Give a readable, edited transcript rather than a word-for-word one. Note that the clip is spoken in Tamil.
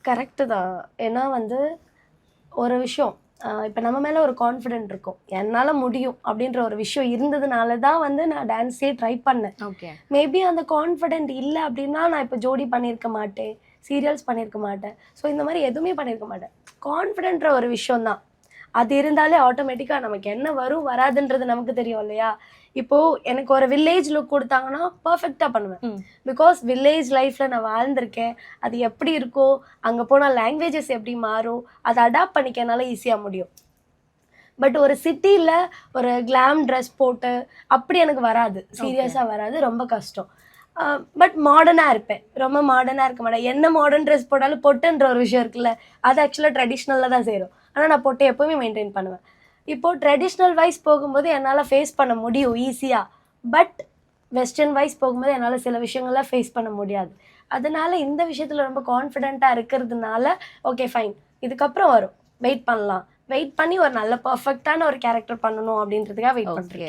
கரெக்டு தான். ஏன்னா வந்து ஒரு விஷயம் இப்போ நம்ம மேலே ஒரு கான்ஃபிடென்ட் இருக்கும், என்னால் முடியும் அப்படின்ற ஒரு விஷயம் இருந்ததுனால தான் வந்து நான் டான்ஸே ட்ரை பண்ணேன். ஓகே. மேபி அந்த கான்ஃபிடென்ட் இல்லை அப்படின்னா நான் இப்போ ஜோடி பண்ணியிருக்க மாட்டேன், சீரியல்ஸ் பண்ணியிருக்க மாட்டேன், ஸோ இந்த மாதிரி எதுவுமே பண்ணியிருக்க மாட்டேன். கான்ஃபிடென்ட்ற ஒரு விஷயம் தான், அது இருந்தாலே ஆட்டோமேட்டிக்காக நமக்கு என்ன வரும் வராதுன்றது நமக்கு தெரியும் இல்லையா. இப்போது எனக்கு ஒரு வில்லேஜ் லுக் கொடுத்தாங்கன்னா பர்ஃபெக்டாக பண்ணுவேன். பிகாஸ் வில்லேஜ் லைஃப்பில் நான் வாழ்ந்திருக்கேன், அது எப்படி இருக்கோ, அங்கே போனால் லாங்குவேஜஸ் எப்படி மாறும், அதை அடாப்ட் பண்ணிக்க என்னால் ஈஸியாக முடியும். பட் ஒரு சிட்டியில் ஒரு கிளாம் ட்ரெஸ் போட்டு அப்படி எனக்கு வராது, சீரியஸாக வராது, ரொம்ப கஷ்டம். பட் மாடர்னாக இருப்பேன், ரொம்ப மாடர்னாக இருக்க மாட்டேன். என்ன மாடர்ன் ட்ரெஸ் போட்டாலும் பொட்டுன்ற ஒரு விஷயம் இருக்குல்ல, அது ஆக்சுவலாக ட்ரெடிஷ்னலில் தான் சேரும். ஆனால் நான் பொட்டு எப்போவுமே மெயின்டைன் பண்ணுவேன். இப்போது ட்ரெடிஷ்னல் வைஸ் போகும்போது என்னால் ஃபேஸ் பண்ண முடியும் ஈஸியாக, பட் வெஸ்டர்ன் வைஸ் போகும்போது என்னால் சில விஷயங்கள்லாம் ஃபேஸ் பண்ண முடியாது. அதனால இந்த விஷயத்தில் ரொம்ப கான்ஃபிடென்ட்டாக இருக்கிறதுனால ஓகே ஃபைன், இதுக்கப்புறம் வரும், வெயிட் பண்ணலாம், வெயிட் பண்ணி ஒரு நல்ல பர்ஃபெக்டான ஒரு கேரக்டர் பண்ணணும் அப்படின்றதுக்காக வெயிட் பண்ணுறேன்.